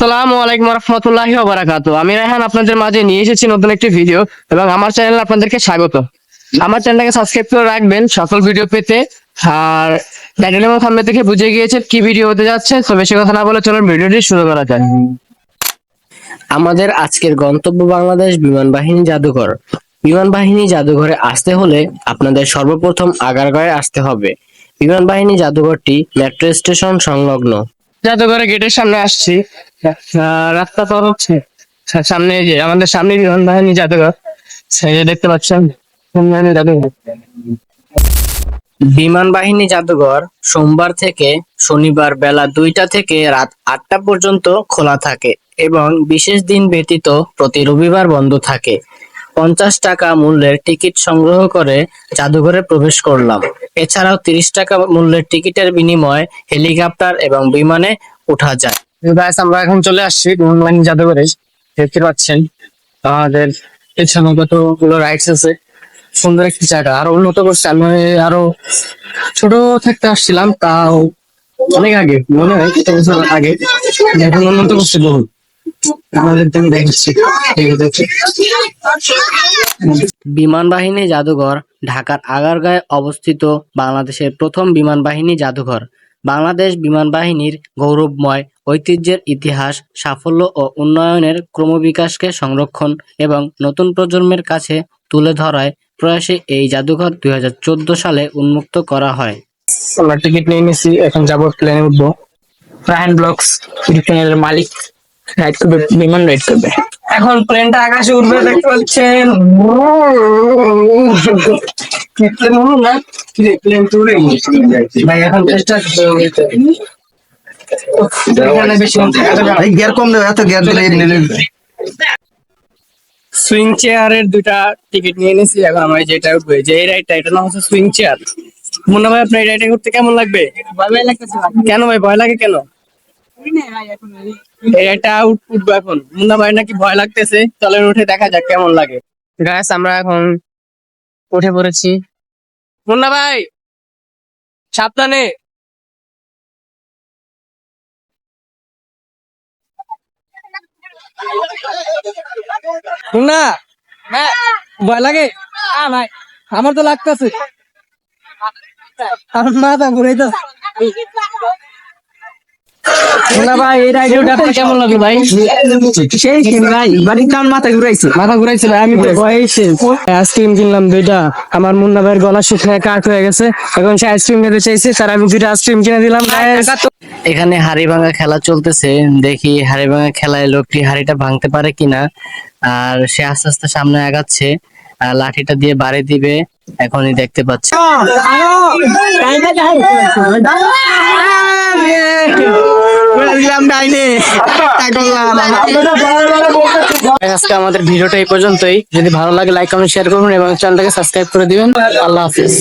আসসালামু আলাইকুম রহমতুল্লাহি ওয়া বারাকাতুহু। আমি রায়হান আপনাদের মাঝে নিয়ে এসেছি নতুন একটি ভিডিও এবং আমার চ্যানেলে আপনাদেরকে স্বাগত। আমার চ্যানেলটাকে সাবস্ক্রাইব করে রাখবেন সকল ভিডিও পেতে। আর টাইটেল এবং থাম্বনেল দেখে বুঝে গিয়েছেন কি ভিডিও হতে যাচ্ছে, তো বেশি কথা না বলে চলুন ভিডিওটি শুরু করা যাক। আমাদের আজকের গন্তব্য বাংলাদেশ বিমান বাহিনী জাদুঘর। বিমান বাহিনী জাদুঘরে আসতে হলে আপনাদের সর্বপ্রথম আগারগাঁয়ে আসতে হবে। বিমান বাহিনী জাদুঘরটি মেট্রো স্টেশন সংলগ্ন। জাদুঘরের গেটের সামনে আসছি। রাস্তা পার হচ্ছে সামনে, যে আমাদের সামনে বিমান বাহিনী জাদুঘর, সেই যে দেখতে পাচ্ছেন বিমান বাহিনী জাদুঘর। বিমান বাহিনী জাদুঘর সোমবার থেকে শনিবার বেলা 2টা থেকে রাত 8টা পর্যন্ত খোলা থাকে এবং বিশেষ দিন ব্যতীত প্রতি রবিবার বন্ধ থাকে। 50 টাকা মূল্যের টিকিট সংগ্রহ করে জাদুঘরে প্রবেশ করলাম। এছাড়াও 30 টাকা মূল্যের টিকিটের বিনিময়ে হেলিকপ্টার এবং বিমানে ওঠা যায়। গাইস, আমরা এখন চলে আসছি বিমান বাহিনী জাদুঘরে। দেখতে পাচ্ছেন আমাদের পেছনে কতগুলো রাইডস আছে। সুন্দর একটি জায়গা, আরো উন্নত করছে। আমি আরো ছোট থাকতে আসছিলাম, তাও অনেক আগে, মনে হয় 1 বছর আগে। এখন উন্নত করছে বহু। আমাদের তো দেখছি। বিমান বাহিনী জাদুঘর ঢাকার আগারগাঁয়ে অবস্থিত বাংলাদেশের প্রথম বিমান বাহিনী জাদুঘর। বাংলাদেশ বিমান বাহিনীর গৌরবময় ঐতিহ্যের ইতিহাস, সাফল্য ও উন্নয়নের ক্রমবিকাশকে সংরক্ষণ এবং নতুন প্রজন্মের কাছে তুলে ধরার প্রয়াসে এই জাদুঘর 2014 সালে উন্মুক্ত করা হয়। আমরা টিকিট নিয়ে নিয়েছি, এখন যাবো, প্লেনে উঠবো। রায়হান ব্লগস ইউটিউব চ্যানেলের মালিক রাইড করবে, বিমান রাইড করবে। এখন প্লেনটা আকাশে উঠবে, দেখতে পাচ্ছেন। প্লেন উঠুন না, প্লেন তো উড়ে গেছে ভাই। এখন চেষ্টা গিয়ার কম দেবে, এত গিয়ার দিলে সুইং চেয়ারের 2টা টিকিট নিয়ে নিয়েছি। এখন আমরা যেটা উঠবে, যে এই রাইডটা, এটা নাম হচ্ছে সুইং চেয়ার। মুন্না ভাই, আপনার এই রাইডে ঘুরতে কেমন লাগবে? ভয় লাগতেছে। কেন ভাই, ভয় লাগে কেন? এই রাইডটা উঠবো এখন। মুন্না ভাই নাকি ভয় লাগতেছে, চলেন উঠে দেখা যাক কেমন লাগে। গাইস, আমরা এখন উঠে পড়েছি। মুন্না ভাই সাবধানে। মুন্না, ভয় লাগে? ভাই আমার তো লাগতেছে, আমার মাথা ঘুরাইতেছে। ভাই এই রাইডে উঠে কেমন লাগে ভাই? সেই ভাই, বাড়ির কারণ মাথা ঘুরাইছে ভাই। আমি আইসক্রিম কিনলাম 2টা। আমার মুন্না ভাইয়ের গলা শুকিয়ে কাঠ হয়ে গেছে, এখন সে আইসক্রিম খেতে চাইছে, তার আমি 2টা আইসক্রিম কিনে দিলাম। এখানে হাড়ি ভাঙা খেলা চলতেছে, দেখি হাড়ি ভাঙা খেলায় লোকটি হাড়িটা ভাঙতে পারে কিনা। আর সে আস্তে আস্তে সামনে আগাচ্ছে, আর লাঠিটা দিয়ে বাড়ি দিবে, এখনই দেখতে পাচ্ছি। আজকে আমাদের ভিডিওটা এই পর্যন্তই। যদি ভালো লাগে লাইক কমেন্ট শেয়ার করুন এবং চ্যানেলটাকে সাবস্ক্রাইব করে দিবেন। আল্লাহ হাফিজ।